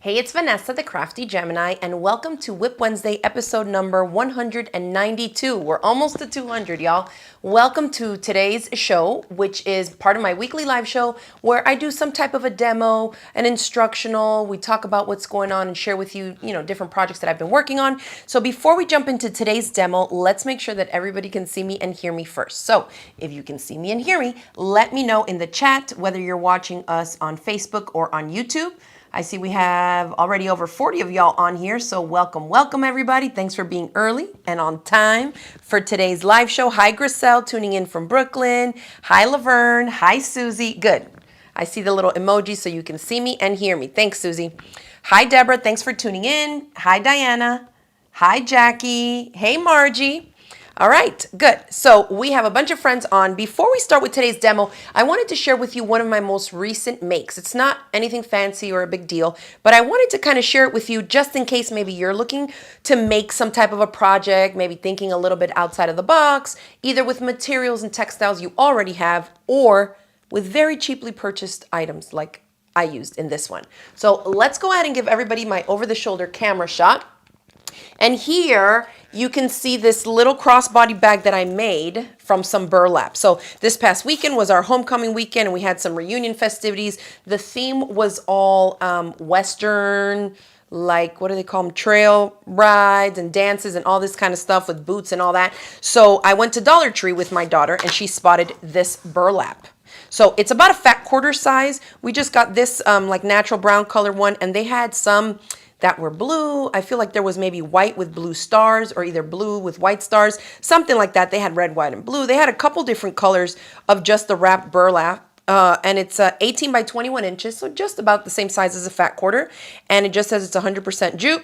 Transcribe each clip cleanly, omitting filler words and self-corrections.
Hey, it's Vanessa, the Crafty Gemini, and welcome to WIP Wednesday, episode number 192. We're almost to 200, y'all. Welcome to today's show, which is part of my weekly live show where I do some type of a demo, an instructional. We talk about what's going on and share with you, different projects that I've been working on. So before we jump into today's demo, let's make sure that everybody can see me and hear me first. So if you can see me and hear me, let me know in the chat whether you're watching us on Facebook or on YouTube. I see we have already over 40 of y'all on here, so welcome everybody. Thanks for being early and on time for today's live show. Hi Griselle, tuning in from Brooklyn. Hi Laverne, hi Susie. Good. I see the little emoji so you can see me and hear me. Thanks, Susie. Hi Deborah, thanks for tuning in. Hi Diana. Hi Jackie. Hey Margie. All right, good. So we have a bunch of friends on. Before we start with today's demo, I wanted to share with you one of my most recent makes. It's not anything fancy or a big deal, but I wanted to kind of share it with you just in case maybe you're looking to make some type of a project, maybe thinking a little bit outside of the box, either with materials and textiles you already have or with very cheaply purchased items like I used in this one. So let's go ahead and give everybody my over-the-shoulder camera shot. And here you can see this little crossbody bag that I made from some burlap. So this past weekend was our homecoming weekend and we had some reunion festivities. The theme was all Western, like, what do they call them? Trail rides and dances and all this kind of stuff with boots and all that. So I went to Dollar Tree with my daughter and she spotted this burlap. So it's about a fat quarter size. We just got this like natural brown color one, and they had some that were blue. I feel like there was maybe white with blue stars, or either blue with white stars, something like that. They had red, white, and blue. They had a couple different colors of just the wrapped burlap. And it's 18 by 21 inches, so just about the same size as a fat quarter. And it just says it's 100% jute.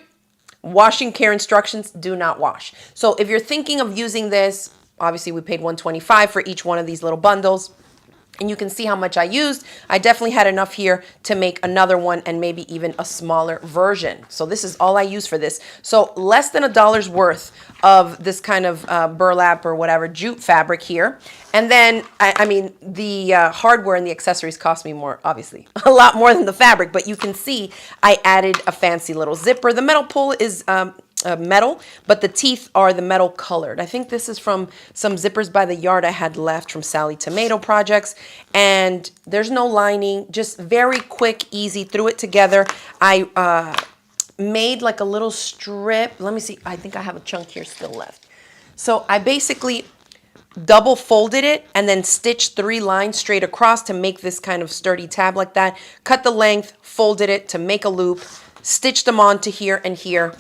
Washing care instructions, do not wash. So if you're thinking of using this, obviously we paid $125 for each one of these little bundles. And you can see how much I used. I definitely had enough here to make another one and maybe even a smaller version. So this is all I use for this. So less than $1 worth of this kind of burlap or whatever jute fabric here. And then, I mean, the hardware and the accessories cost me more, obviously, a lot more than the fabric. But you can see I added a fancy little zipper. The metal pull is metal, but the teeth are the metal colored. I think this is from some zippers by the yard I had left from Sally Tomato Projects. And there's no lining, just very quick, easy, threw it together. I made like a little strip. Let me see. I think I have a chunk here still left. So I basically double folded it and then stitched 3 lines straight across to make this kind of sturdy tab like that. Cut the length, folded it to make a loop, stitched them onto here and here.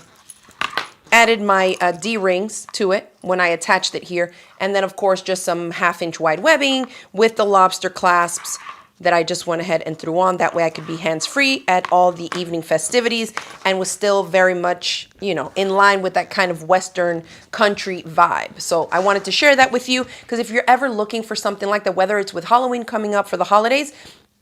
Added my D-rings to it when I attached it here. And then, of course, just some 1/2-inch wide webbing with the lobster clasps that I just went ahead and threw on. That way I could be hands-free at all the evening festivities and was still very much, in line with that kind of Western country vibe. So I wanted to share that with you because if you're ever looking for something like that, whether it's with Halloween coming up for the holidays,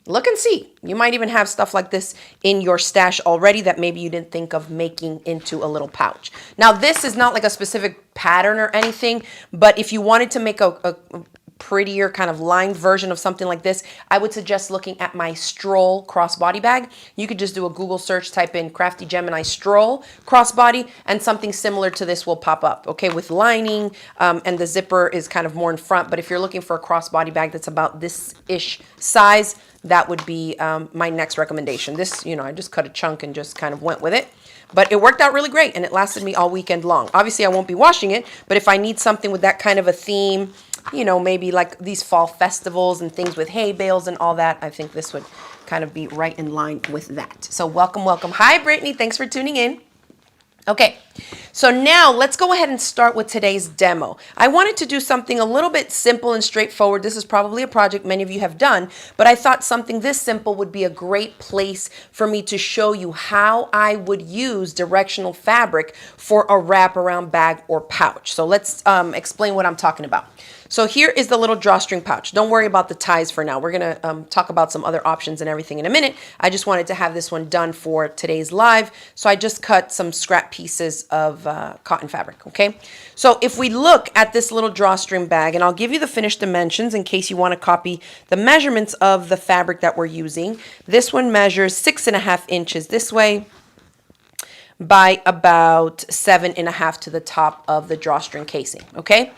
look and see. You might even have stuff like this in your stash already that maybe you didn't think of making into a little pouch. Now, this is not like a specific pattern or anything, but if you wanted to make a prettier kind of lined version of something like this, I would suggest looking at my Stroll crossbody bag. You could just do a Google search, type in Crafty Gemini Stroll crossbody, and something similar to this will pop up, okay, with lining, and the zipper is kind of more in front. But if you're looking for a crossbody bag that's about this-ish size, that would be my next recommendation. This, I just cut a chunk and just kind of went with it. But it worked out really great, and it lasted me all weekend long. Obviously, I won't be washing it, but if I need something with that kind of a theme, maybe like these fall festivals and things with hay bales and all that, I think this would kind of be right in line with that. So welcome. Hi, Brittany. Thanks for tuning in. Okay, so now let's go ahead and start with today's demo. I wanted to do something a little bit simple and straightforward. This is probably a project many of you have done, but I thought something this simple would be a great place for me to show you how I would use directional fabric for a wraparound bag or pouch. So let's explain what I'm talking about. So here is the little drawstring pouch. Don't worry about the ties for now. We're going to talk about some other options and everything in a minute. I just wanted to have this one done for today's live. So I just cut some scrap pieces of cotton fabric, okay? So if we look at this little drawstring bag, and I'll give you the finished dimensions in case you want to copy the measurements of the fabric that we're using. This one measures 6.5 inches this way, by about 7.5 to the top of the drawstring casing, okay?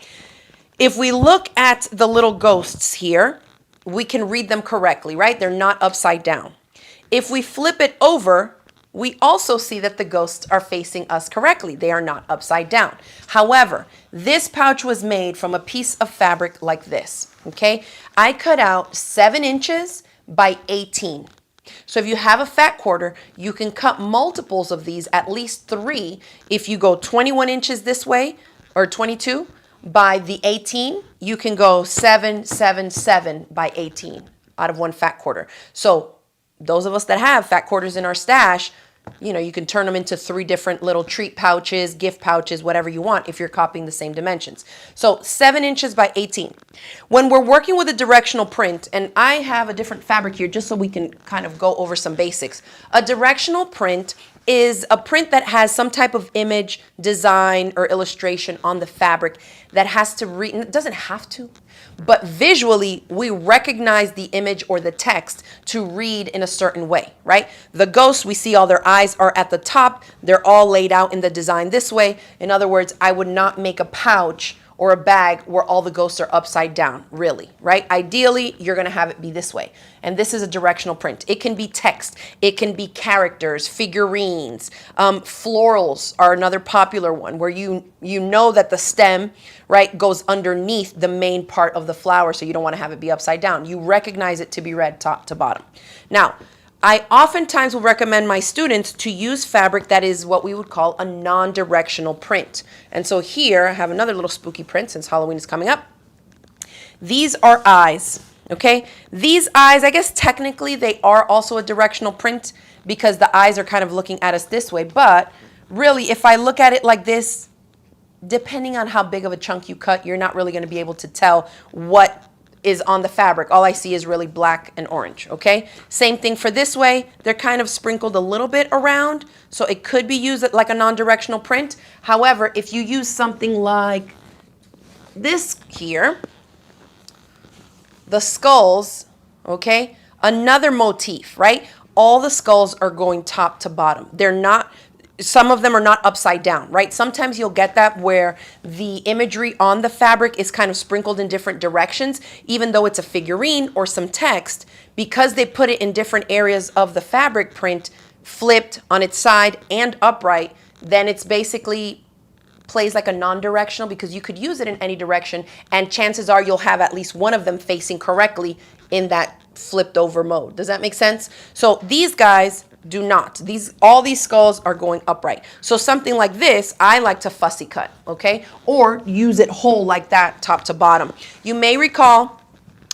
If we look at the little ghosts here, we can read them correctly, right? They're not upside down. If we flip it over, we also see that the ghosts are facing us correctly. They are not upside down. However, this pouch was made from a piece of fabric like this, okay? I cut out 7 inches by 18. So if you have a fat quarter, you can cut multiples of these, at least 3. If you go 21 inches this way, or 22, by the 18, you can go 7, 7, 7 by 18 out of 1 fat quarter. So those of us that have fat quarters in our stash, you know, you can turn them into 3 different little treat pouches, gift pouches, whatever you want if you're copying the same dimensions. So 7 inches by 18. When we're working with a directional print, and I have a different fabric here just so we can kind of go over some basics. A directional print is a print that has some type of image, design, or illustration on the fabric that has to read, it doesn't have to, but visually we recognize the image or the text to read in a certain way, right? The ghosts, we see all their eyes are at the top. They're all laid out in the design this way. In other words, I would not make a pouch or a bag where all the ghosts are upside down, really, right? Ideally, you're gonna have it be this way. And this is a directional print. It can be text, it can be characters, figurines. Florals are another popular one where you know that the stem, right, goes underneath the main part of the flower, so you don't wanna have it be upside down. You recognize it to be read top to bottom. Now, I oftentimes will recommend my students to use fabric that is what we would call a non-directional print. And so here I have another little spooky print since Halloween is coming up. These are eyes, okay? These eyes, I guess technically they are also a directional print because the eyes are kind of looking at us this way. But really, if I look at it like this, depending on how big of a chunk you cut, you're not really going to be able to tell what is on the fabric. All I see is really black and orange, okay? Same thing for this way. They're kind of sprinkled a little bit around, so it could be used like a non-directional print. However, if you use something like this here, the skulls, okay? Another motif, right? All the skulls are going top to bottom. They're not, some of them are not upside down, right? Sometimes you'll get that where the imagery on the fabric is kind of sprinkled in different directions, even though it's a figurine or some text, because they put it in different areas of the fabric print, flipped on its side and upright, then it's basically plays like a non-directional because you could use it in any direction, and chances are you'll have at least one of them facing correctly in that flipped over mode. Does that make sense? So these guys do not. All these skulls are going upright. So something like this, I like to fussy cut, okay? Or use it whole like that, top to bottom. You may recall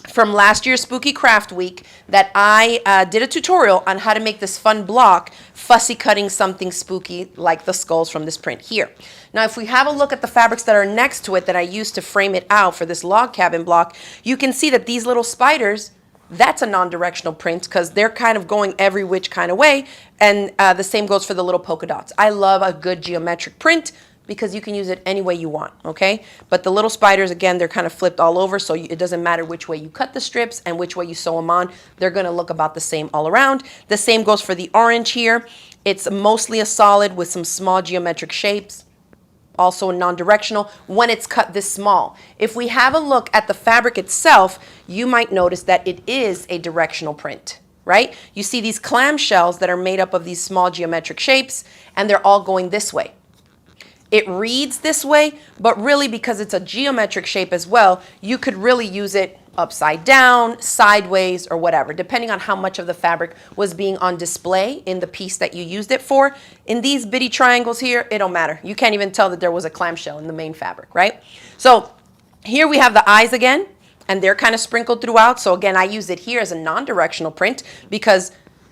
from last year's Spooky Craft Week that I did a tutorial on how to make this fun block, fussy cutting something spooky like the skulls from this print here. Now, if we have a look at the fabrics that are next to it that I used to frame it out for this log cabin block, you can see that these little spiders, that's a non-directional print because they're kind of going every which kind of way, and the same goes for the little polka dots. I love a good geometric print because you can use it any way you want, okay? But the little spiders, again, they're kind of flipped all over, so it doesn't matter which way you cut the strips and which way you sew them on. They're gonna look about the same all around. The same goes for the orange here. It's mostly a solid with some small geometric shapes, also non-directional when it's cut this small. If we have a look at the fabric itself, you might notice that it is a directional print, right? You see these clamshells that are made up of these small geometric shapes, and they're all going this way. It reads this way, but really because it's a geometric shape as well, you could really use it upside down, sideways, or whatever, depending on how much of the fabric was being on display in the piece that you used it for. In these bitty triangles here, it don't matter. You can't even tell that there was a clamshell in the main fabric, right? So here we have the eyes again, and they're kind of sprinkled throughout. So again, I use it here as a non-directional print because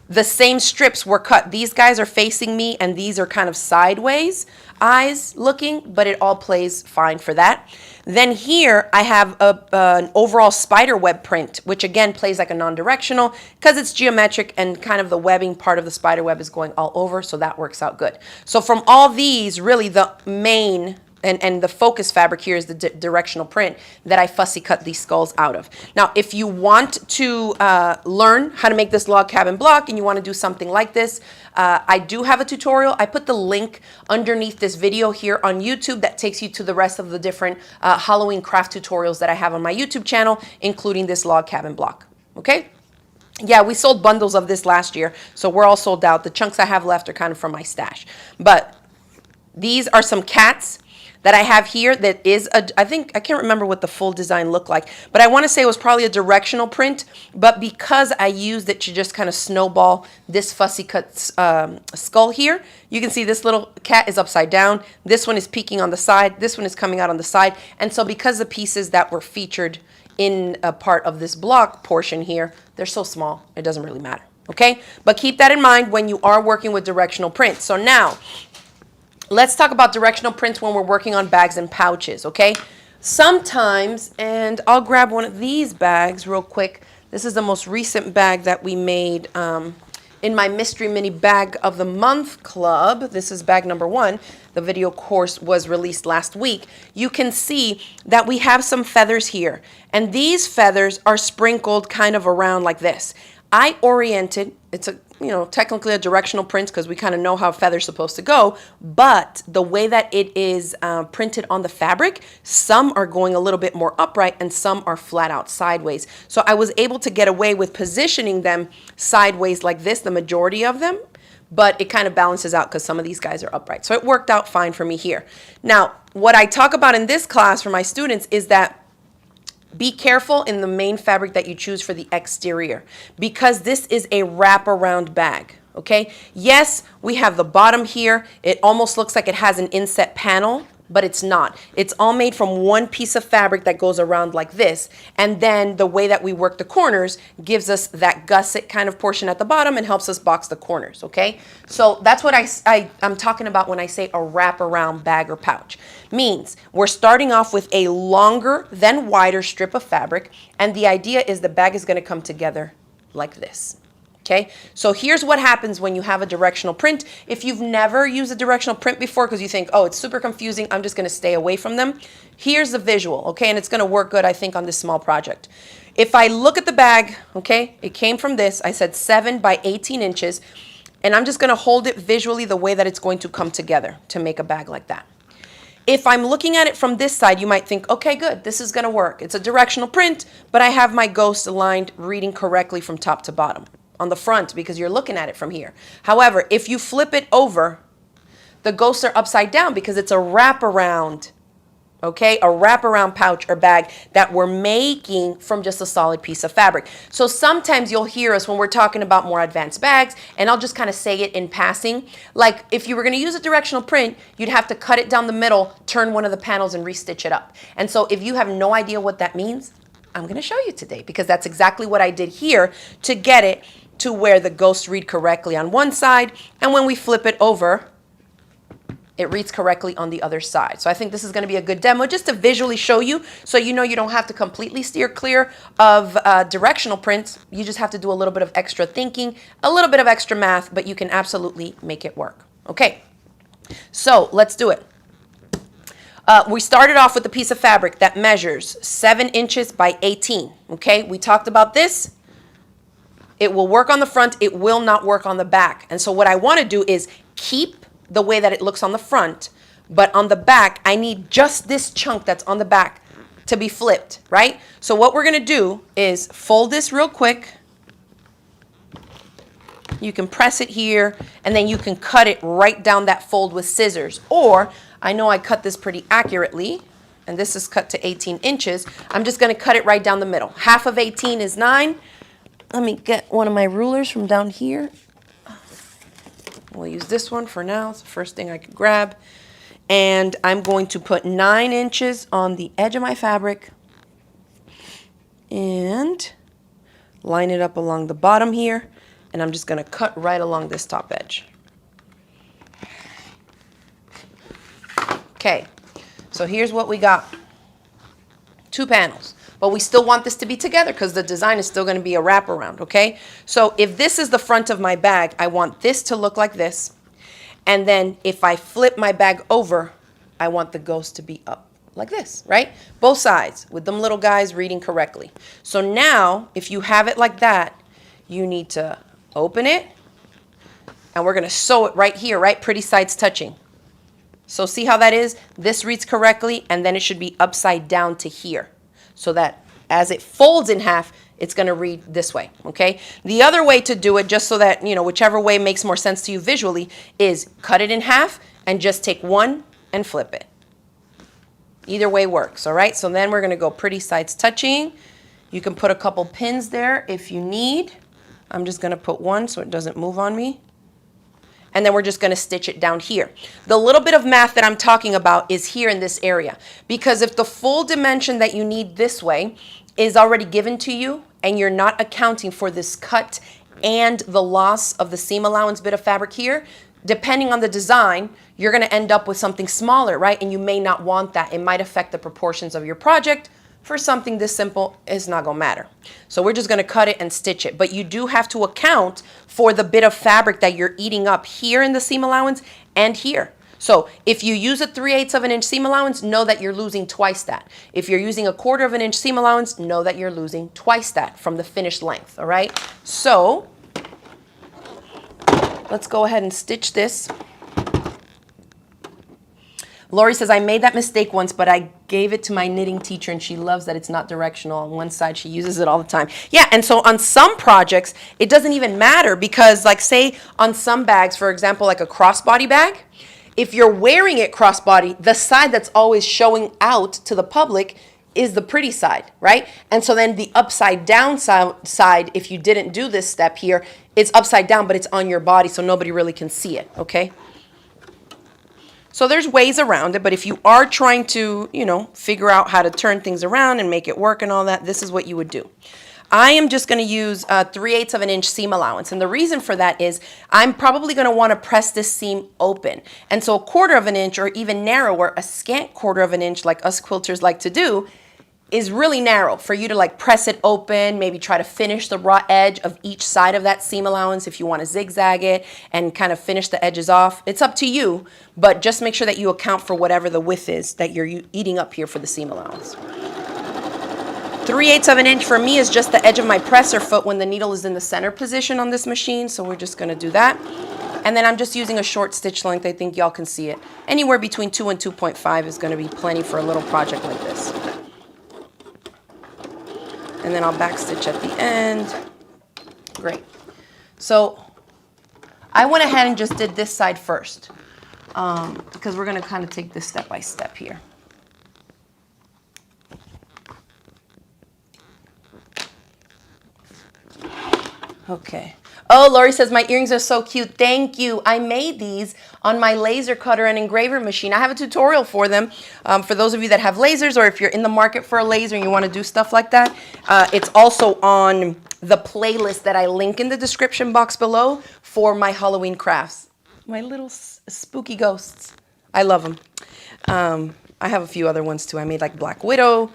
the same strips were cut. These guys are facing me, and these are kind of sideways eyes looking, but it all plays fine for that. Then here I have an overall spider web print, which again plays like a non-directional because it's geometric and kind of the webbing part of the spider web is going all over, so that works out good. So from all these, really the main and the focus fabric here is the directional print that I fussy cut these skulls out of. Now, if you want to learn how to make this log cabin block and you want to do something like this, I do have a tutorial. I put the link underneath this video here on YouTube that takes you to the rest of the different Halloween craft tutorials that I have on my YouTube channel, including this log cabin block. Okay? Yeah, we sold bundles of this last year, so we're all sold out. The chunks I have left are kind of from my stash. But these are some cats that I have here that is I can't remember what the full design looked like, but I want to say it was probably a directional print, but because I used it to just kind of snowball this fussy cut skull here, you can see this little cat is upside down, this one is peeking on the side, this one is coming out on the side, and so because the pieces that were featured in a part of this block portion here, they're so small, it doesn't really matter, okay? But keep that in mind when you are working with directional prints. So now, let's talk about directional prints when we're working on bags and pouches, okay? Sometimes, and I'll grab one of these bags real quick. This is the most recent bag that we made in my Mystery Mini Bag of the Month Club. This is bag number 1. The video course was released last week. You can see that we have some feathers here, and these feathers are sprinkled kind of around like this. I oriented, it's a, technically a directional print because we kind of know how a feather's supposed to go, but the way that it is printed on the fabric, some are going a little bit more upright and some are flat out sideways. So I was able to get away with positioning them sideways like this, the majority of them, but it kind of balances out because some of these guys are upright. So it worked out fine for me here. Now, what I talk about in this class for my students is that be careful in the main fabric that you choose for the exterior because this is a wraparound bag, okay? Yes, we have the bottom here. It almost looks like it has an inset panel, but it's not. It's all made from one piece of fabric that goes around like this. And then the way that we work the corners gives us that gusset kind of portion at the bottom and helps us box the corners, okay? So that's what I'm talking about when I say a wraparound bag or pouch. Means we're starting off with a longer than wider strip of fabric, and the idea is the bag is gonna come together like this. Okay, so here's what happens when you have a directional print. If you've never used a directional print before because you think, oh, it's super confusing, I'm just going to stay away from them. Here's the visual, okay, and it's going to work good, I think, on this small project. If I look at the bag, okay, it came from this. I said 7 by 18 inches, and I'm just going to hold it visually the way that it's going to come together to make a bag like that. If I'm looking at it from this side, you might think, okay, good, this is going to work. It's a directional print, but I have my ghost aligned reading correctly from top to bottom on the front because you're looking at it from here. However, if you flip it over, the ghosts are upside down because it's a wraparound, okay? A wraparound pouch or bag that we're making from just a solid piece of fabric. So sometimes you'll hear us when we're talking about more advanced bags, and I'll just kind of say it in passing. Like if you were going to use a directional print, you'd have to cut it down the middle, turn one of the panels and restitch it up. And so if you have no idea what that means, I'm going to show you today because that's exactly what I did here to get it to where the ghosts read correctly on one side, and when we flip it over, it reads correctly on the other side. So I think this is going to be a good demo just to visually show you so you know you don't have to completely steer clear of directional prints. You just have to do a little bit of extra thinking, a little bit of extra math, but you can absolutely make it work. Okay, so let's do it. We started off with a piece of fabric that measures 7 inches by 18, okay? We talked about this. It will work on the front, it will not work on the back. And so what I want to do is keep the way that it looks on the front, but on the back, I need just this chunk that's on the back to be flipped, right? So what we're going to do is fold this real quick. You can press it here, and then you can cut it right down that fold with scissors. Or, I know I cut this pretty accurately, and this is cut to 18 inches. I'm just going to cut it right down the middle. Half of 18 is 9. Let me get one of my rulers from down here. We'll use this one for now. It's the first thing I could grab. And I'm going to put 9 inches on the edge of my fabric and line it up along the bottom here. And I'm just going to cut right along this top edge. Okay, so here's what we got. 2 panels. But we still want this to be together because the design is still going to be a wraparound, okay? So if this is the front of my bag, I want this to look like this. And then if I flip my bag over, I want the ghost to be up like this, right? Both sides with them little guys reading correctly. So now, if you have it like that, you need to open it, and we're going to sew it right here, right? Pretty sides touching. So see how that is? This reads correctly, and then it should be upside down to here, so that as it folds in half, it's going to read this way, okay? The other way to do it, just so that, you know, whichever way makes more sense to you visually, is cut it in half and just take one and flip it. Either way works, all right? So then we're going to go pretty sides touching. You can put a couple pins there if you need. I'm just going to put one so it doesn't move on me. And then we're just going to stitch it down here. The little bit of math that I'm talking about is here in this area. Because if the full dimension that you need this way is already given to you, and you're not accounting for this cut and the loss of the seam allowance bit of fabric here, depending on the design, you're going to end up with something smaller, right? And you may not want that. It might affect the proportions of your project. For something this simple, it's not going to matter. So we're just going to cut it and stitch it. But you do have to account for the bit of fabric that you're eating up here in the seam allowance and here. So if you use a 3/8 of an inch seam allowance, know that you're losing twice that. If you're using a 1/4 of an inch seam allowance, know that you're losing twice that from the finished length, all right? So let's go ahead and stitch this. Lori says, I made that mistake once, but I gave it to my knitting teacher, and she loves that it's not directional. On one side, she uses it all the time. Yeah, and so on some projects, it doesn't even matter because, like, say on some bags, for example, like a crossbody bag, if you're wearing it crossbody, the side that's always showing out to the public is the pretty side, right? And so then the upside down side, if you didn't do this step here, it's upside down, but it's on your body, so nobody really can see it, okay? So there's ways around it, but if you are trying to, you know, figure out how to turn things around and make it work and all that, this is what you would do. I am just going to use 3/8 of an inch seam allowance. And the reason for that is I'm probably going to want to press this seam open. And so a 1/4 of an inch, or even narrower, a scant 1/4 of an inch like us quilters like to do, is really narrow for you to like press it open, maybe try to finish the raw edge of each side of that seam allowance if you want to zigzag it and kind of finish the edges off. It's up to you, but just make sure that you account for whatever the width is that you're eating up here for the seam allowance. 3/8 of an inch for me is just the edge of my presser foot when the needle is in the center position on this machine, so we're just going to do that. And then I'm just using a short stitch length. I think y'all can see it. Anywhere between 2 and 2.5 is going to be plenty for a little project like this. And then I'll backstitch at the end. Great. So I went ahead and just did this side first because we're going to kind of take this step by step here. Okay. Oh, Lori says, my earrings are so cute. Thank you. I made these on my laser cutter and engraver machine. I have a tutorial for them. For those of you that have lasers, or if you're in the market for a laser and you want to do stuff like that, it's also on the playlist that I link in the description box below for my Halloween crafts. My little spooky ghosts. I love them. I have a few other ones too. I made like Black Widow,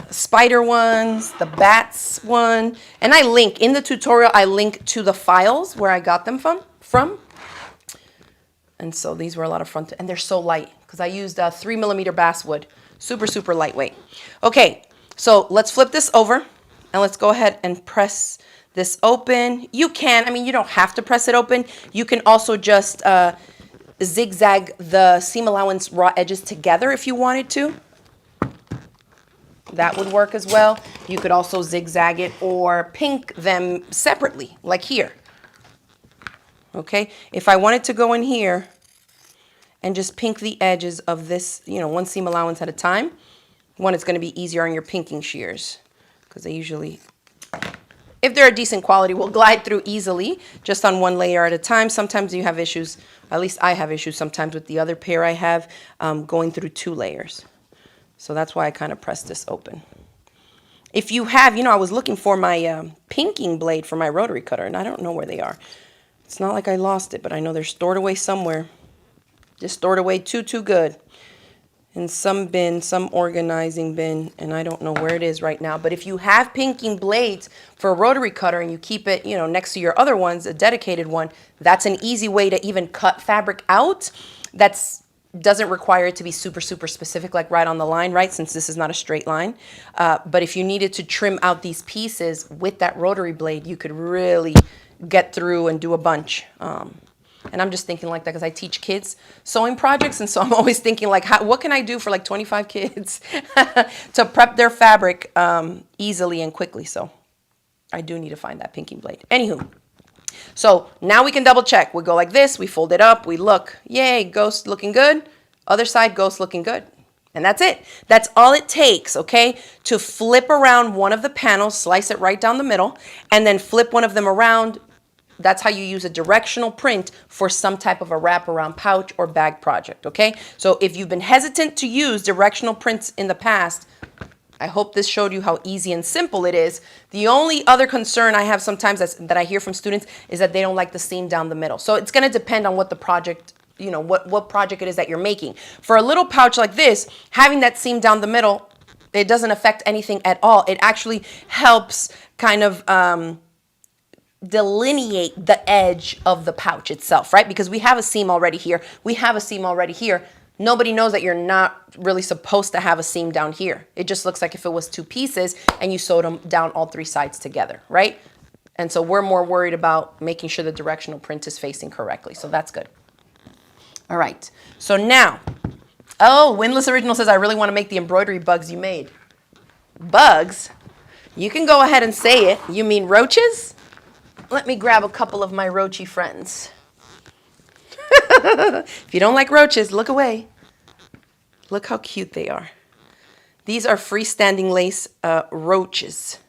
spider ones, the bats one. And I link, in the tutorial, I link to the files where I got them from. And so these were a lot of fun. And they're so light because I used 3mm basswood. Super, super lightweight. Okay, so let's flip this over and let's go ahead and press this open. You can, I mean, you don't have to press it open. You can also just zigzag the seam allowance raw edges together if you wanted to. That would work as well. You could also zigzag it or pink them separately, like here. Okay, if I wanted to go in here and just pink the edges of this, you know, one seam allowance at a time, one, it's going to be easier on your pinking shears because they usually, if they're a decent quality, will glide through easily just on one layer at a time. Sometimes you have issues, at least I have issues sometimes with the other pair I have going through 2 layers. So that's why I kind of press this open. If you have, you know, I was looking for my pinking blade for my rotary cutter, and I don't know where they are. It's not like I lost it, but I know they're stored away somewhere. Just stored away too good. In some bin, some organizing bin, and I don't know where it is right now. But if you have pinking blades for a rotary cutter and you keep it, you know, next to your other ones, a dedicated one, that's an easy way to even cut fabric out that's doesn't require it to be super, super specific, like right on the line, right? Since this is not a straight line. But if you needed to trim out these pieces with that rotary blade, you could really get through and do a bunch. And I'm just thinking like that because I teach kids sewing projects. And so I'm always thinking like, what can I do for like 25 kids to prep their fabric easily and quickly? So I do need to find that pinking blade. Anywho. So now we can double check. We go like this, we fold it up, we look, yay, ghost looking good. Other side, ghost looking good. And that's it. That's all it takes, okay, to flip around one of the panels, slice it right down the middle, and then flip one of them around. That's how you use a directional print for some type of a wraparound pouch or bag project, okay? So if you've been hesitant to use directional prints in the past, I hope this showed you how easy and simple it is. The only other concern I have sometimes that I hear from students is that they don't like the seam down the middle. So it's going to depend on what the project, you know, what project it is that you're making. For a little pouch like this, having that seam down the middle, it doesn't affect anything at all. It actually helps kind of delineate the edge of the pouch itself, right? Because we have a seam already here. We have a seam already here. Nobody knows that you're not really supposed to have a seam down here. It just looks like if it was two pieces and you sewed them down all three sides together, right? And so we're more worried about making sure the directional print is facing correctly. So that's good. All right. So now, oh, Windless Original says, I really want to make the embroidery bugs you made. Bugs? You can go ahead and say it. You mean roaches? Let me grab a couple of my roachy friends. If you don't like roaches, look away. Look how cute they are. These are freestanding lace roaches.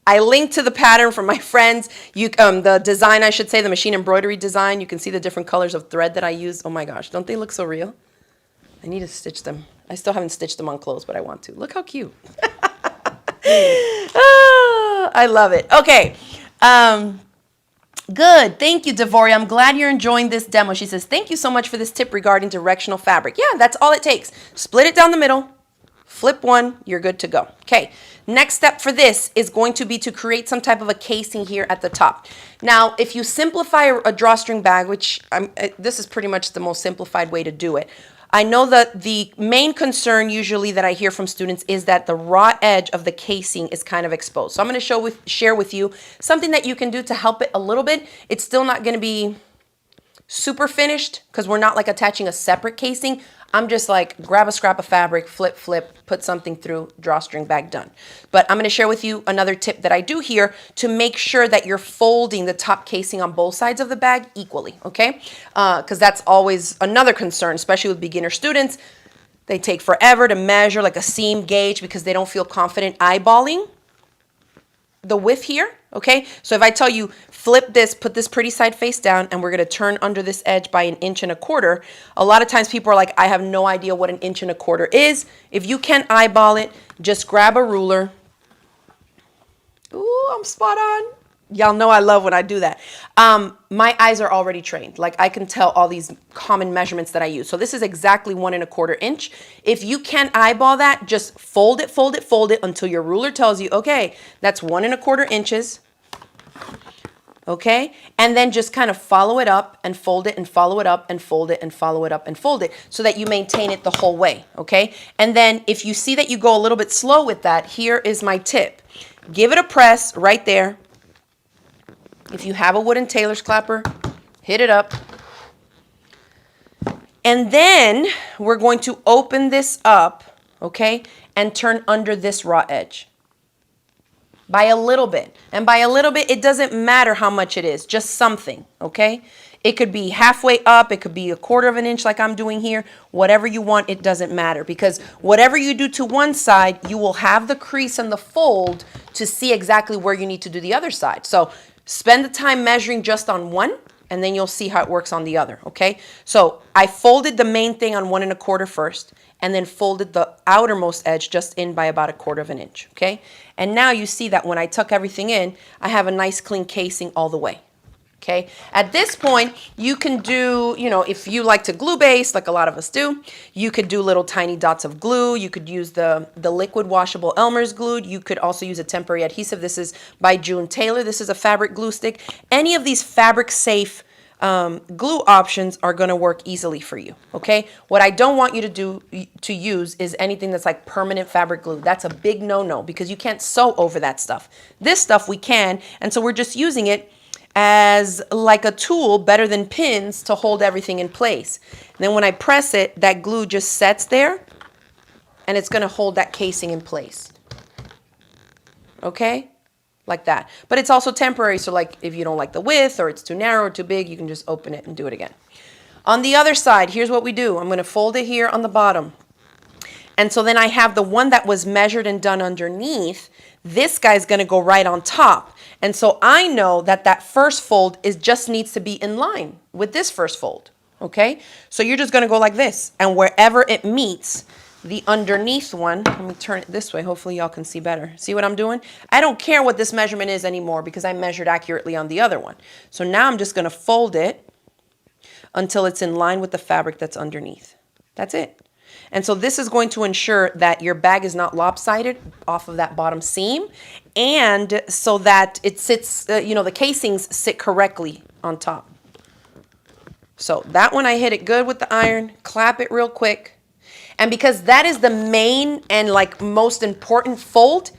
I linked to the pattern for my friends. The design, I should say, the machine embroidery design. You can see the different colors of thread that I use. Oh my gosh, don't they look so real? I need to stitch them. I still haven't stitched them on clothes, but I want to. Look how cute. Oh, I love it. Okay. Good. Thank you, Devoria. I'm glad you're enjoying this demo. She says, thank you so much for this tip regarding directional fabric. Yeah, that's all it takes. Split it down the middle, flip one, you're good to go. Okay. Next step for this is going to be to create some type of a casing here at the top. Now, if you simplify a drawstring bag, which this is pretty much the most simplified way to do it. I know that the main concern usually that I hear from students is that the raw edge of the casing is kind of exposed. So I'm going to share with you something that you can do to help it a little bit. It's still not going to be super finished because we're not like attaching a separate casing. I'm just like grab a scrap of fabric, flip, put something through, drawstring bag, done. But I'm going to share with you another tip that I do here to make sure that you're folding the top casing on both sides of the bag equally, okay? Because that's always another concern, especially with beginner students. They take forever to measure like a seam gauge because they don't feel confident eyeballing the width here, okay? So if I tell you flip this, put this pretty side face down, and we're going to turn under this edge by 1.25 inches, a lot of times people are like, I have no idea what 1.25 inches is. If you can't eyeball it, just grab a ruler. Ooh, I'm spot on. Y'all know I love when I do that. My eyes are already trained. Like I can tell all these common measurements that I use. So this is exactly 1.25 inches. If you can't eyeball that, just fold it until your ruler tells you, okay, that's 1.25 inches. Okay, and then just kind of follow it up and fold it and follow it up and fold it and follow it up and fold it so that you maintain it the whole way. Okay, and then if you see that you go a little bit slow with that, here is my tip. Give it a press right there. If you have a wooden tailor's clapper, hit it up. And then we're going to open this up, okay, and turn under this raw edge. By a little bit. And by a little bit, it doesn't matter how much it is, just something, okay? It could be halfway up, it could be 1/4 inch like I'm doing here. Whatever you want, it doesn't matter because whatever you do to one side, you will have the crease and the fold to see exactly where you need to do the other side. So spend the time measuring just on one, and then you'll see how it works on the other, okay? So I folded the main thing on 1.25 first, and then folded the outermost edge just in by about 1/4 inch, okay? And now you see that when I tuck everything in, I have a nice clean casing all the way, okay? At this point, you can do, you know, if you like to glue base, like a lot of us do, you could do little tiny dots of glue. You could use the liquid washable Elmer's glue. You could also use a temporary adhesive. This is by June Taylor. This is a fabric glue stick. Any of these fabric safe glue options are going to work easily for you, okay? What I don't want you to use is anything that's like permanent fabric glue. That's a big no-no because you can't sew over that stuff. This stuff we can, and so we're just using it as like a tool better than pins to hold everything in place. And then when I press it, that glue just sets there and it's going to hold that casing in place. Okay? Like that. But it's also temporary, so like if you don't like the width or it's too narrow or too big, you can just open it and do it again. On the other side, here's what we do. I'm going to fold it here on the bottom. And so then I have the one that was measured and done underneath. This guy's going to go right on top. And so I know that that first fold just needs to be in line with this first fold. Okay? So you're just going to go like this. And wherever it meets the underneath one, let me turn it this way. Hopefully y'all can see better. See what I'm doing? I don't care what this measurement is anymore because I measured accurately on the other one. So now I'm just going to fold it until it's in line with the fabric that's underneath. That's it. And so this is going to ensure that your bag is not lopsided off of that bottom seam, and so that it sits, the casings sit correctly on top. So that one I hit it good with the iron, clap it real quick. And because that is the main and like most important fold,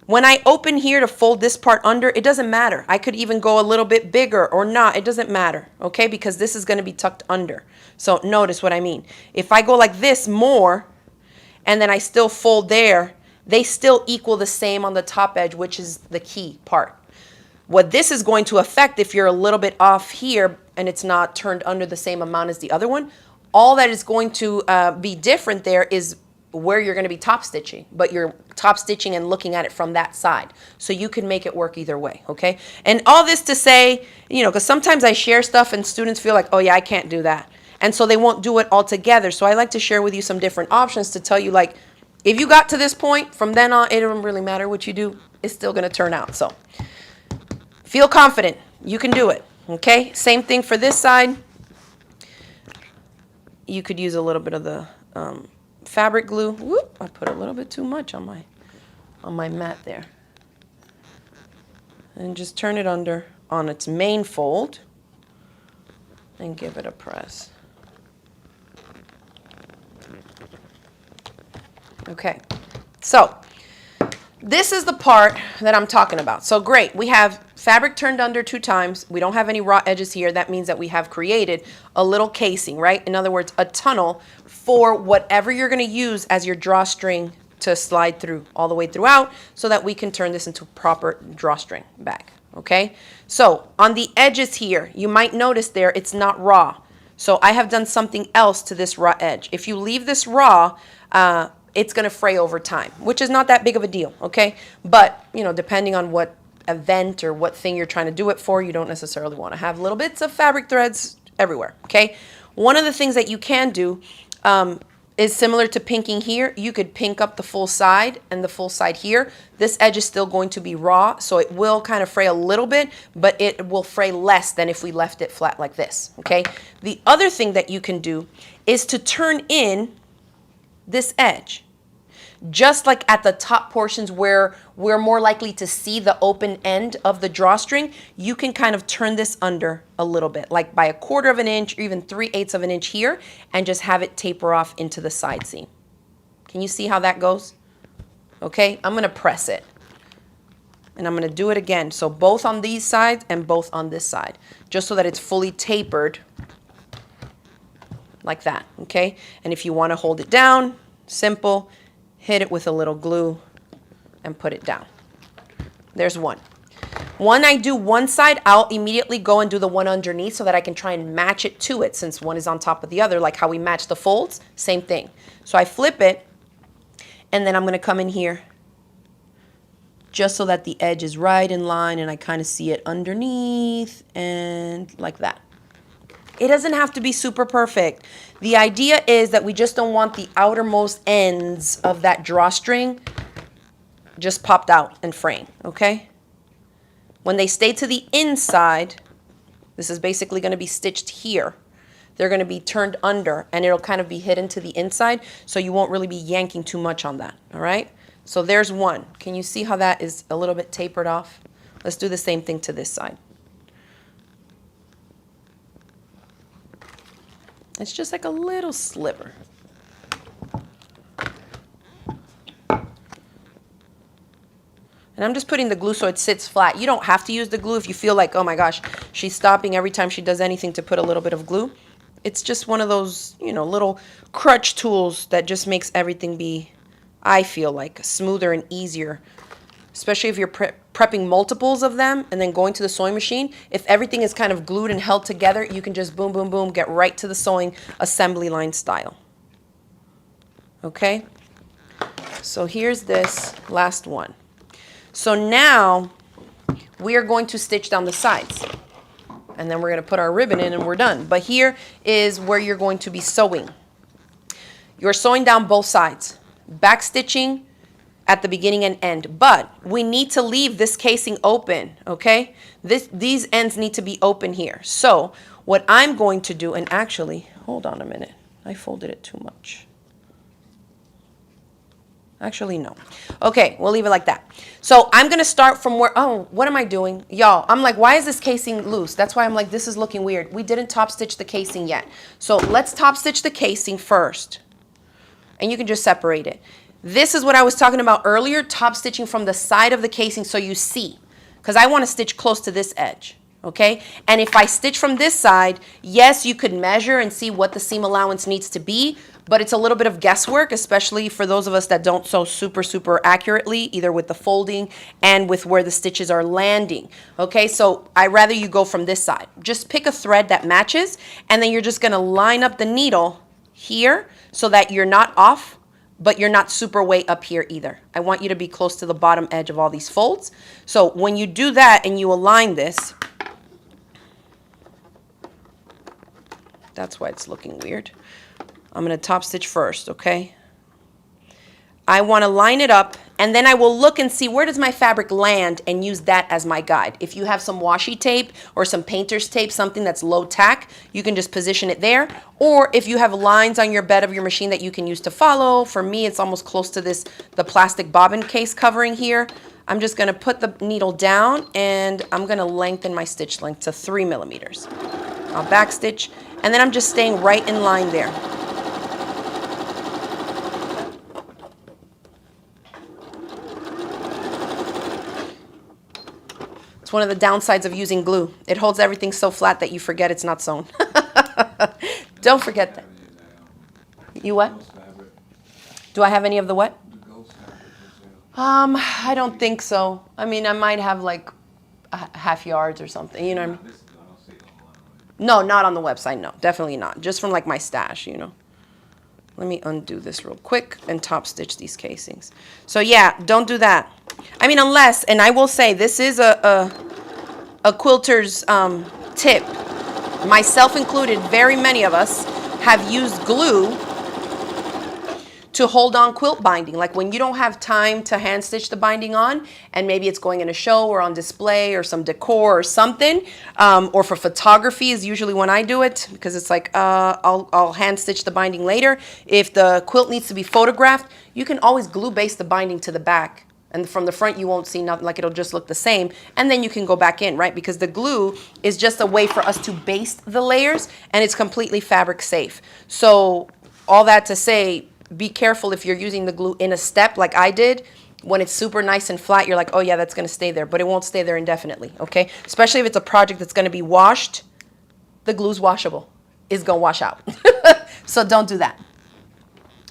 when I open here to fold this part under, it doesn't matter. I could even go a little bit bigger or not. It doesn't matter, okay? Because this is going to be tucked under. So notice what I mean. If I go like this more and then I still fold there, they still equal the same on the top edge, which is the key part. What this is going to affect if you're a little bit off here and it's not turned under the same amount as the other one, all that is going to be different there is where you're going to be top stitching, but you're top stitching and looking at it from that side. So you can make it work either way, okay? And all this to say, because sometimes I share stuff and students feel like, oh yeah, I can't do that. And so they won't do it all together. So I like to share with you some different options to tell you, like, if you got to this point, from then on, it doesn't really matter what you do. It's still going to turn out. So feel confident. You can do it, okay? Same thing for this side. You could use a little bit of the fabric glue. Whoop, I put a little bit too much on my mat there. And just turn it under on its main fold and give it a press. Okay, so this is the part that I'm talking about. So great, we have fabric turned under 2 times. We don't have any raw edges here. That means that we have created a little casing, right? In other words, a tunnel for whatever you're going to use as your drawstring to slide through all the way throughout so that we can turn this into a proper drawstring bag, okay? So on the edges here, you might notice there it's not raw. So I have done something else to this raw edge. If you leave this raw, it's going to fray over time, which is not that big of a deal, okay? But, depending on what event or what thing you're trying to do it for, you don't necessarily want to have little bits of fabric threads everywhere, okay? One of the things that you can do is similar to pinking here. You could pink up the full side and the full side here. This edge is still going to be raw, so it will kind of fray a little bit, but it will fray less than if we left it flat like this, okay? The other thing that you can do is to turn in this edge. Just like at the top portions where we're more likely to see the open end of the drawstring, you can kind of turn this under a little bit, like by 1/4 of an inch or even 3/8 of an inch here, and just have it taper off into the side seam. Can you see how that goes? Okay, I'm going to press it. And I'm going to do it again. So both on these sides and both on this side, just so that it's fully tapered like that, okay? And if you want to hold it down, simple. Hit it with a little glue and put it down. There's one. When I do one side, I'll immediately go and do the one underneath so that I can try and match it to it since one is on top of the other, like how we match the folds, same thing. So I flip it and then I'm going to come in here just so that the edge is right in line and I kind of see it underneath and like that. It doesn't have to be super perfect. The idea is that we just don't want the outermost ends of that drawstring just popped out and fraying, okay? When they stay to the inside, this is basically going to be stitched here. They're going to be turned under and it'll kind of be hidden to the inside, so you won't really be yanking too much on that, all right? So there's one. Can you see how that is a little bit tapered off? Let's do the same thing to this side. It's just like a little sliver. And I'm just putting the glue so it sits flat. You don't have to use the glue if you feel like, oh my gosh, she's stopping every time she does anything to put a little bit of glue. It's just one of those, you know, little crutch tools that just makes everything be, I feel like, smoother and easier. Especially if you're prepping multiples of them and then going to the sewing machine. If everything is kind of glued and held together, you can just boom, boom, boom, get right to the sewing assembly line style. Okay? So here's this last one. So now we are going to stitch down the sides. And then we're going to put our ribbon in and we're done. But here is where you're going to be sewing. You're sewing down both sides. Back stitching at the beginning and end. But we need to leave this casing open, okay? These ends need to be open here. So what I'm going to do, and actually, hold on a minute. I folded it too much. Actually, no. Okay, we'll leave it like that. So I'm going to start from where, oh, what am I doing? Y'all, I'm like, why is this casing loose? That's why I'm like, this is looking weird. We didn't top stitch the casing yet. So let's top stitch the casing first. And you can just separate it. This is what I was talking about earlier, top stitching from the side of the casing so you see. Because I want to stitch close to this edge. Okay? And if I stitch from this side, yes, you could measure and see what the seam allowance needs to be. But it's a little bit of guesswork, especially for those of us that don't sew super, super accurately, either with the folding and with where the stitches are landing. Okay, so I'd rather you go from this side. Just pick a thread that matches, and then you're just going to line up the needle here so that you're not off, but you're not super way up here either. I want you to be close to the bottom edge of all these folds. So when you do that and you align this, that's why it's looking weird. I'm going to top stitch first, okay? I want to line it up, and then I will look and see where does my fabric land and use that as my guide. If you have some washi tape or some painter's tape, something that's low tack, you can just position it there. Or if you have lines on your bed of your machine that you can use to follow, for me it's almost close to this, the plastic bobbin case covering here. I'm just going to put the needle down, and I'm going to lengthen my stitch length to 3 millimeters. I'll back stitch, and then I'm just staying right in line there. It's one of the downsides of using glue. It holds everything so flat that you forget it's not sewn. Don't forget that. You what? Do I have any of the what? I don't think so. I mean, I might have like half yards or something, you know what I mean? No, not on the website, no. Definitely not. Just from like my stash, you know. Let me undo this real quick and top stitch these casings. So yeah, don't do that. I mean, unless, and I will say this is a quilter's tip. Myself included, very many of us have used glue to hold on quilt binding. Like when you don't have time to hand stitch the binding on, and maybe it's going in a show or on display or some decor or something, or for photography is usually when I do it, because it's like, I'll hand stitch the binding later. If the quilt needs to be photographed, you can always glue baste the binding to the back. And from the front, you won't see nothing, like it'll just look the same. And then you can go back in, right? Because the glue is just a way for us to baste the layers, and it's completely fabric safe. So all that to say, be careful if you're using the glue in a step like I did. When it's super nice and flat, you're like, oh yeah, that's going to stay there. But it won't stay there indefinitely, okay? Especially if it's a project that's going to be washed. The glue's washable. It's going to wash out. So don't do that.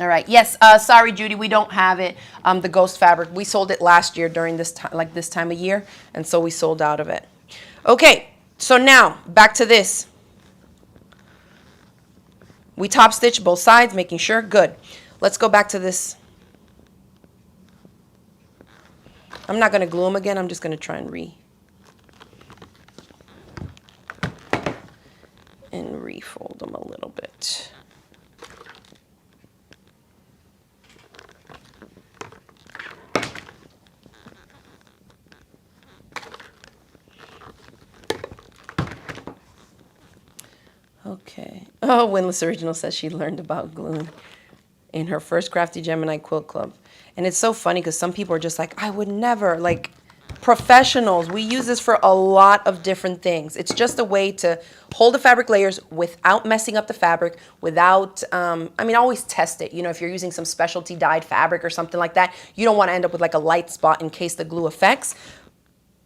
All right. Yes. Sorry, Judy, we don't have it. The ghost fabric. We sold it last year during this time, like this time of year, and so we sold out of it. Okay. So now back to this. We top stitch both sides, making sure. Good. Let's go back to this. I'm not going to glue them again. I'm just going to try and refold them a little bit. Okay. Oh, Winless Original says she learned about gluing in her first Crafty Gemini Quilt Club. And it's so funny because some people are just like, I would never, like, Professionals, we use this for a lot of different things. It's just a way to hold the fabric layers without messing up the fabric, without, I mean, always test it. You know, if you're using some specialty dyed fabric or something like that, you don't want to end up with like a light spot in case the glue affects,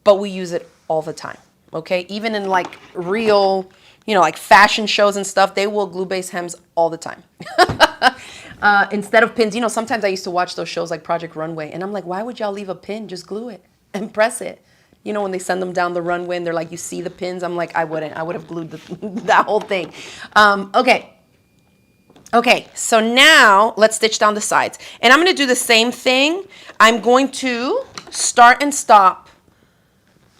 but we use it all the time, okay? Even in like real, you know, like fashion shows and stuff, they will glue base hems all the time. Instead of pins, you know, sometimes I used to watch those shows like Project Runway, and I'm like, why would y'all leave a pin? Just glue it and press it. You know, when they send them down the runway and they're like, you see the pins? I'm like, I wouldn't. I would have glued that whole thing. Okay, so now let's stitch down the sides. And I'm going to do the same thing. I'm going to start and stop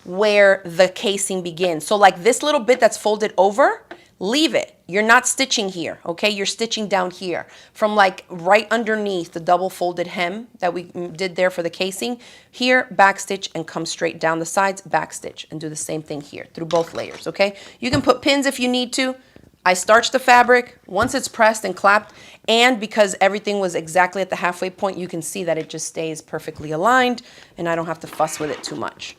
where the casing begins. So like this little bit that's folded over, leave it. You're not stitching here, okay? You're stitching down here from like right underneath the double folded hem that we did there for the casing. Here, back stitch and come straight down the sides, back stitch, and do the same thing here through both layers, okay? You can put pins if you need to. I starched the fabric. Once it's pressed and clapped, and because everything was exactly at the halfway point, you can see that it just stays perfectly aligned and I don't have to fuss with it too much.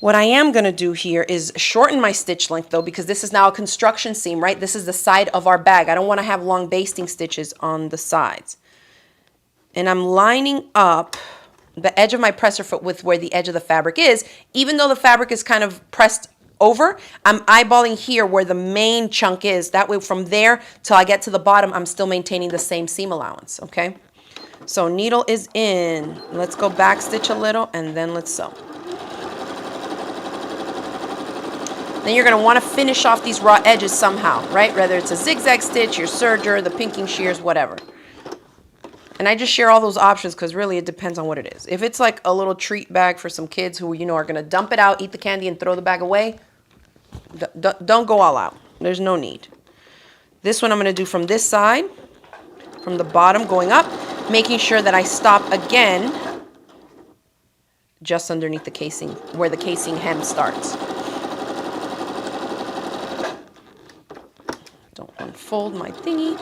What I am going to do here is shorten my stitch length though, because this is now a construction seam, right? This is the side of our bag. I don't want to have long basting stitches on the sides. And I'm lining up the edge of my presser foot with where the edge of the fabric is. Even though the fabric is kind of pressed over, I'm eyeballing here where the main chunk is. That way from there till I get to the bottom, I'm still maintaining the same seam allowance, okay? So needle is in. Let's go back stitch a little and then let's sew. Then you're going to want to finish off these raw edges somehow, right? Whether it's a zigzag stitch, your serger, the pinking shears, whatever. And I just share all those options because really it depends on what it is. If it's like a little treat bag for some kids who, you know, are going to dump it out, eat the candy, and throw the bag away, don't go all out. There's no need. This one I'm going to do from this side, from the bottom going up, making sure that I stop again just underneath the casing, where the casing hem starts. Don't unfold my thingy.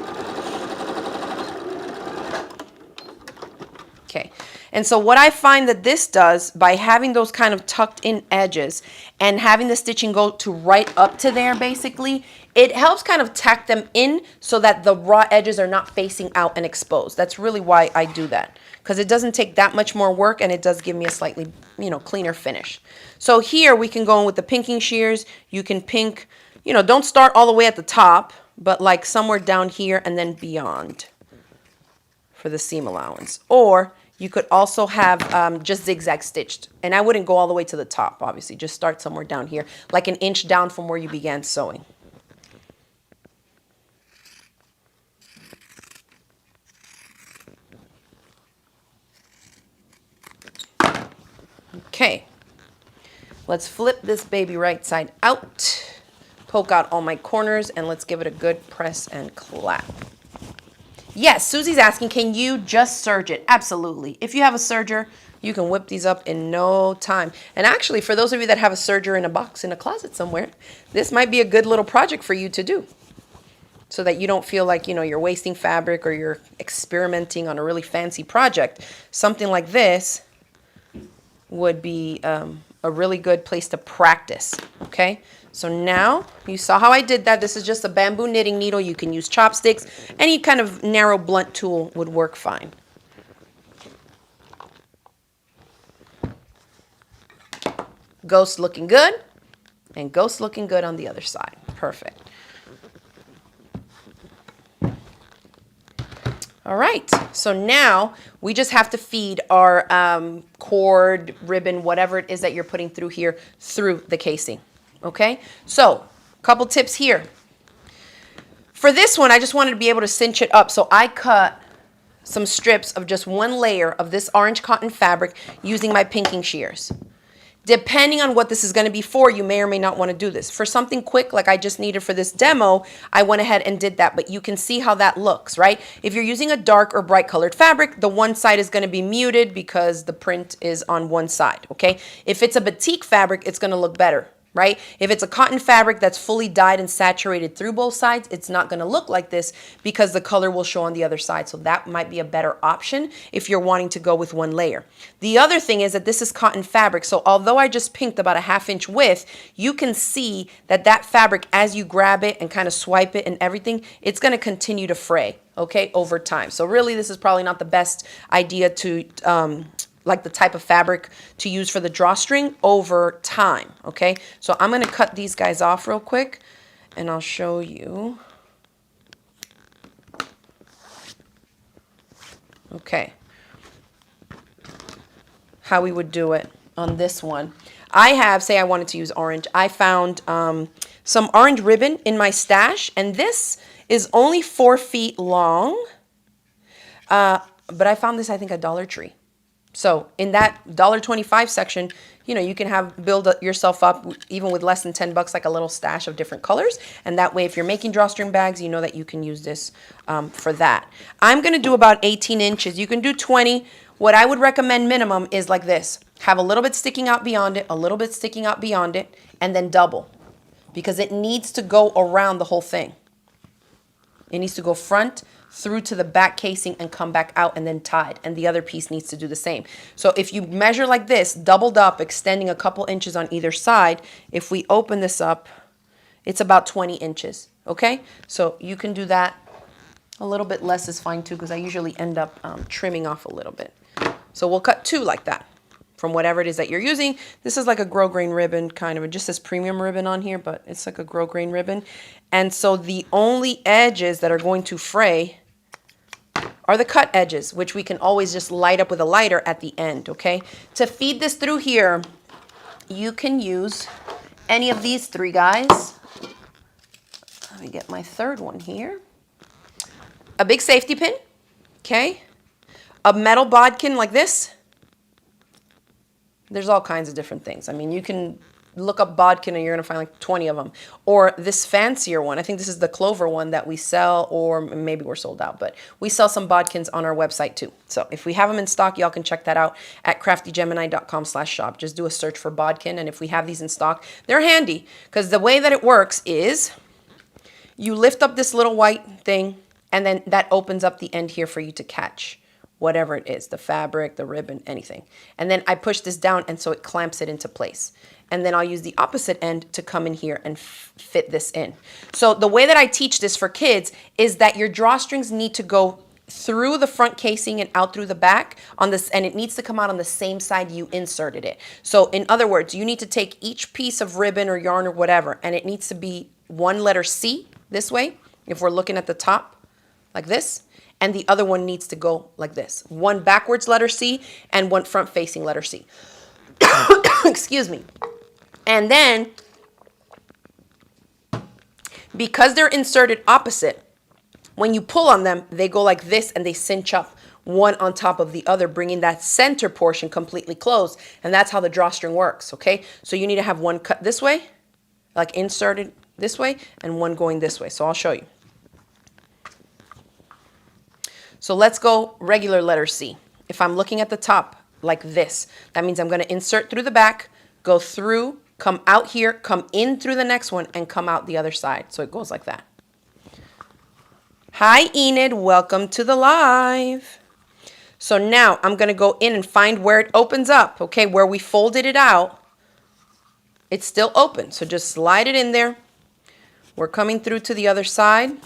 Okay, and so what I find that this does, by having those kind of tucked in edges and having the stitching go to right up to there basically, it helps kind of tack them in so that the raw edges are not facing out and exposed. That's really why I do that, because it doesn't take that much more work and it does give me a slightly, you know, cleaner finish. So here we can go in with the pinking shears. You can pink, you know, don't start all the way at the top, but like somewhere down here and then beyond for the seam allowance. Or you could also have just zigzag stitched. And I wouldn't go all the way to the top, obviously. Just start somewhere down here, like an inch down from where you began sewing. Okay, let's flip this baby right side out, poke out all my corners, and let's give it a good press and clap. Yes, Susie's asking, can you just serge it? Absolutely. If you have a serger, you can whip these up in no time. And actually, for those of you that have a serger in a box in a closet somewhere, this might be a good little project for you to do, so that you don't feel like, you know, you're wasting fabric or you're experimenting on a really fancy project. Something like this would be a really good place to practice, okay? So now, you saw how I did that. This is just a bamboo knitting needle. You can use chopsticks. Any kind of narrow blunt tool would work fine. Ghost looking good, and ghost looking good on the other side. Perfect. All right, so now we just have to feed our cord, ribbon, whatever it is that you're putting through here, through the casing. Okay, so a couple tips here. For this one, I just wanted to be able to cinch it up, so I cut some strips of just one layer of this orange cotton fabric using my pinking shears. Depending on what this is going to be for, you may or may not want to do this. For something quick, like I just needed for this demo, I went ahead and did that, but you can see how that looks, right? If you're using a dark or bright colored fabric, the one side is going to be muted because the print is on one side, okay? If it's a batik fabric, it's going to look better right? If it's a cotton fabric that's fully dyed and saturated through both sides, it's not going to look like this because the color will show on the other side. So that might be a better option if you're wanting to go with one layer. The other thing is that this is cotton fabric. So although I just pinked about a 1/2 inch width, you can see that that fabric, as you grab it and kind of swipe it and everything, it's going to continue to fray, okay, over time. So really, this is probably not the best idea to like the type of fabric to use for the drawstring over time, okay? So I'm going to cut these guys off real quick, and I'll show you. Okay. How we would do it on this one. I have, say I wanted to use orange, I found some orange ribbon in my stash, and this is only 4 feet long, but I found this, I think, at Dollar Tree. So in that $1.25 section, you know, you can build yourself up even with less than 10 bucks, like a little stash of different colors. And that way, if you're making drawstring bags, you know that you can use this for that. I'm going to do about 18 inches. You can do 20. What I would recommend minimum is like this. Have a little bit sticking out beyond it, a little bit sticking out beyond it, and then double. Because it needs to go around the whole thing. It needs to go front, through to the back casing and come back out and then tied. And the other piece needs to do the same. So if you measure like this, doubled up, extending a couple inches on either side, if we open this up, it's about 20 inches, okay? So you can do that. A little bit less is fine too, because I usually end up trimming off a little bit. So we'll cut 2 like that from whatever it is that you're using. This is like a grosgrain ribbon, kind of. It just says premium ribbon on here, but it's like a grosgrain ribbon. And so the only edges that are going to fray are the cut edges, which we can always just light up with a lighter at the end, okay? To feed this through here, you can use any of these 3 guys. Let me get my third one here. A big safety pin, okay? A metal bodkin like this. There's all kinds of different things. I mean, you can look up bodkin and you're going to find like 20 of them. Or this fancier one. I think this is the clover one that we sell, or maybe we're sold out. But we sell some bodkins on our website too. So if we have them in stock, y'all can check that out at craftygemini.com/shop. Just do a search for bodkin. And if we have these in stock, they're handy. Because the way that it works is you lift up this little white thing, and then that opens up the end here for you to catch whatever it is, the fabric, the ribbon, anything. And then I push this down, and so it clamps it into place. And then I'll use the opposite end to come in here and fit this in. So the way that I teach this for kids is that your drawstrings need to go through the front casing and out through the back on this, and it needs to come out on the same side you inserted it. So in other words, you need to take each piece of ribbon or yarn or whatever, and it needs to be one letter C this way, if we're looking at the top, like this. And the other one needs to go like this. One backwards letter C and one front facing letter C. Excuse me. And then, because they're inserted opposite, when you pull on them, they go like this and they cinch up one on top of the other, bringing that center portion completely closed. And that's how the drawstring works, okay? So you need to have one cut this way, like inserted this way, and one going this way. So I'll show you. So let's go regular letter C. If I'm looking at the top like this, that means I'm going to insert through the back, go through, come out here, come in through the next one, and come out the other side. So it goes like that. Hi, Enid. Welcome to the live. So now I'm going to go in and find where it opens up, okay, where we folded it out. It's still open, so just slide it in there. We're coming through to the other side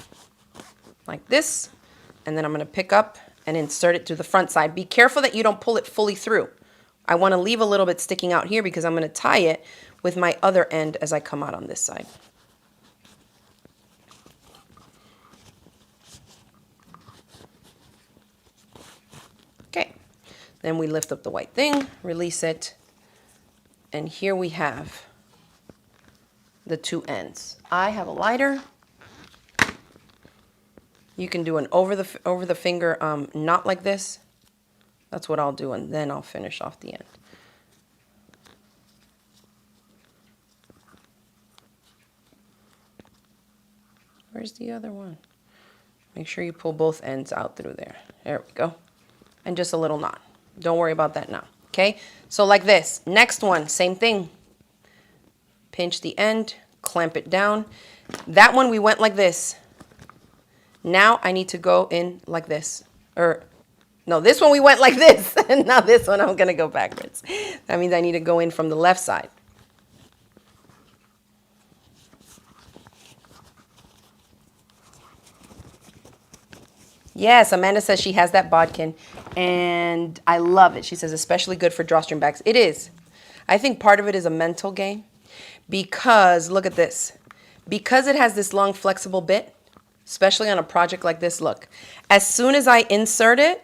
like this. And then I'm going to pick up and insert it to the front side. Be careful that you don't pull it fully through. I want to leave a little bit sticking out here because I'm going to tie it with my other end as I come out on this side. Okay. Then we lift up the white thing, release it, and here we have the 2 ends. I have a lighter. You can do an over the finger knot like this. That's what I'll do, and then I'll finish off the end. Where's the other one? Make sure you pull both ends out through there. There we go. And just a little knot. Don't worry about that now. Okay? So like this. Next one, same thing. pinch the end, clamp it down. That one we went like this. Now I need to go in like this. Or, no, this one we went like this. And now this one I'm going to go backwards. That means I need to go in from the left side. Yes, Amanda says she has that bodkin, and I love it. She says especially good for drawstring bags. It is. I think part of it is a mental game because, look at this. Because it has this long flexible bit, especially on a project like this, look. As soon as I insert it,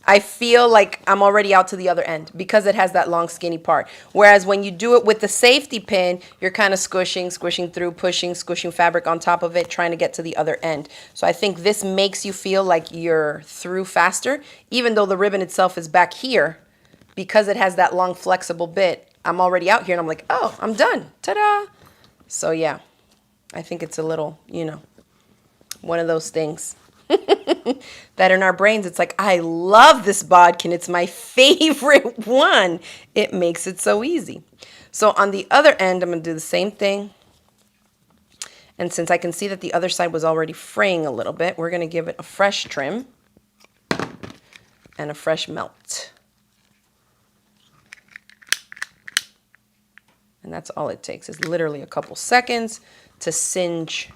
I feel like I'm already out to the other end because it has that long skinny part. Whereas when you do it with the safety pin, you're kind of squishing through, squishing fabric on top of it, trying to get to the other end. So I think this makes you feel like you're through faster, even though the ribbon itself is back here. Because it has that long flexible bit, I'm already out here and I'm like, oh, I'm done. Ta-da! So yeah, I think it's a little, you know, one of those things. That in our brains, it's like, I love this bodkin. It's my favorite one. It makes it so easy. So on the other end, I'm going to do the same thing. And since I can see that the other side was already fraying a little bit, we're going to give it a fresh trim and a fresh melt. And that's all it takes, is literally a couple seconds to singe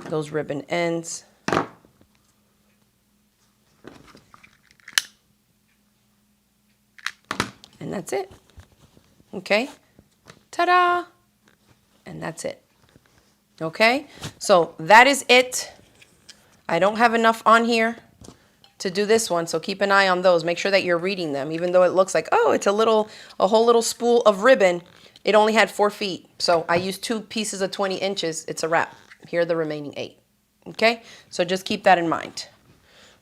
those ribbon ends. And that's it. Okay. Ta-da. And that's it. Okay. So that is it. I don't have enough on here to do this one, so keep an eye on those. Make sure that you're reading them, even though it looks like, oh, it's a whole little spool of ribbon. It only had 4 feet. So I used 2 pieces of 20 inches. It's a wrap. Here are the remaining 8. Okay. So just keep that in mind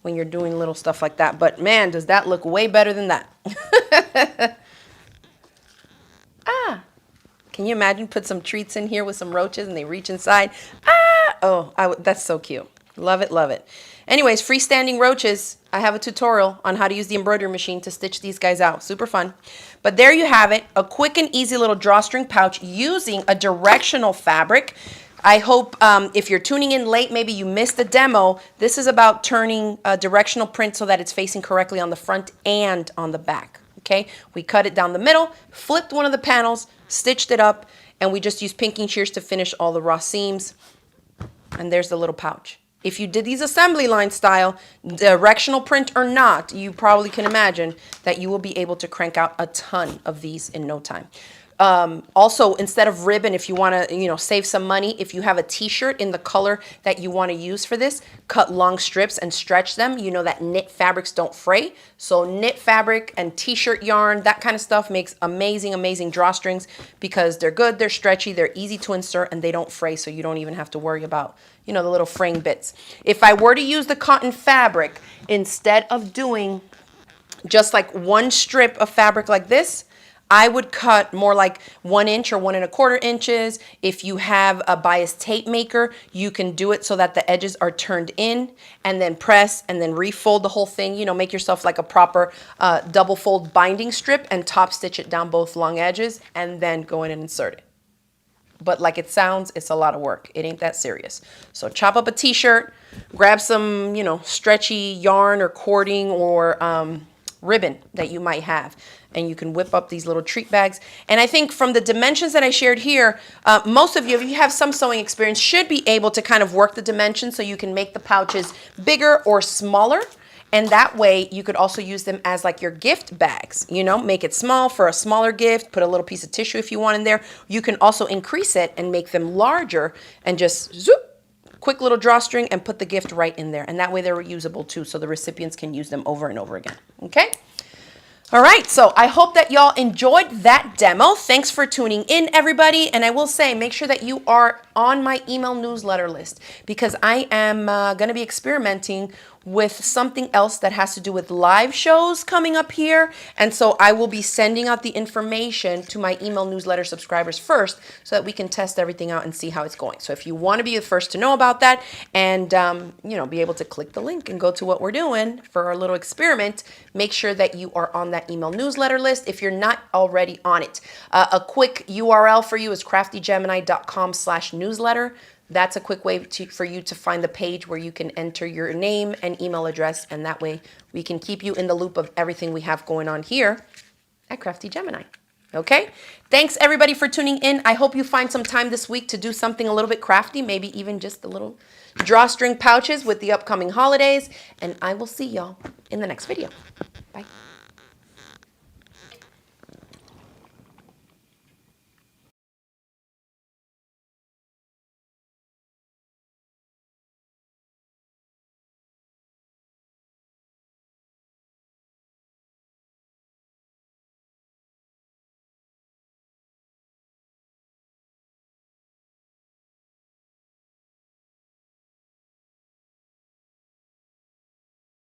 when you're doing little stuff like that. But man, does that look way better than that. Can you imagine? Put some treats in here with some roaches and they reach inside. Oh, that's so cute. Love it, love it. Anyways, freestanding roaches. I have a tutorial on how to use the embroidery machine to stitch these guys out. Super fun. But there you have it. A quick and easy little drawstring pouch using a directional fabric. I hope if you're tuning in late, maybe you missed the demo. This is about turning a directional print so that it's facing correctly on the front and on the back. Okay, we cut it down the middle, flipped one of the panels, stitched it up, and we just used pinking shears to finish all the raw seams. And there's the little pouch. If you did these assembly line style, directional print or not, you probably can imagine that you will be able to crank out a ton of these in no time. Also, instead of ribbon, if you want to, save some money, if you have a t-shirt in the color that you want to use for this, cut long strips and stretch them. You know that knit fabrics don't fray. So knit fabric and t-shirt yarn, that kind of stuff makes amazing, amazing drawstrings because they're good, they're stretchy, they're easy to insert, and they don't fray, so you don't even have to worry about, the little fraying bits. If I were to use the cotton fabric, instead of doing just like one strip of fabric like this, I would cut more like 1 inch or 1 1/4 inches. If you have a bias tape maker, you can do it so that the edges are turned in and then press and then refold the whole thing. Make yourself like a proper double fold binding strip and top stitch it down both long edges and then go in and insert it. But like it sounds, it's a lot of work. It ain't that serious. So chop up a t-shirt, grab some, stretchy yarn or cording or ribbon that you might have, and you can whip up these little treat bags. And I think from the dimensions that I shared here, most of you, if you have some sewing experience, should be able to kind of work the dimensions so you can make the pouches bigger or smaller. And that way you could also use them as like your gift bags, make it small for a smaller gift, put a little piece of tissue if you want in there. You can also increase it and make them larger and just zoop, quick little drawstring and put the gift right in there. And that way they're reusable too, so the recipients can use them over and over again. Okay? All right, so I hope that y'all enjoyed that demo. Thanks for tuning in, everybody. And I will say, make sure that you are on my email newsletter list, because I am going to be experimenting with something else that has to do with live shows coming up here. And so I will be sending out the information to my email newsletter subscribers first so that we can test everything out and see how it's going. So if you want to be the first to know about that and, be able to click the link and go to what we're doing for our little experiment, make sure that you are on that email newsletter list if you're not already on it. A quick URL for you is craftygemini.com/newsletter. That's a quick way for you to find the page where you can enter your name and email address, and that way we can keep you in the loop of everything we have going on here at Crafty Gemini. Okay? Thanks everybody for tuning in. I hope you find some time this week to do something a little bit crafty, maybe even just a little drawstring pouches with the upcoming holidays, and I will see y'all in the next video. Bye.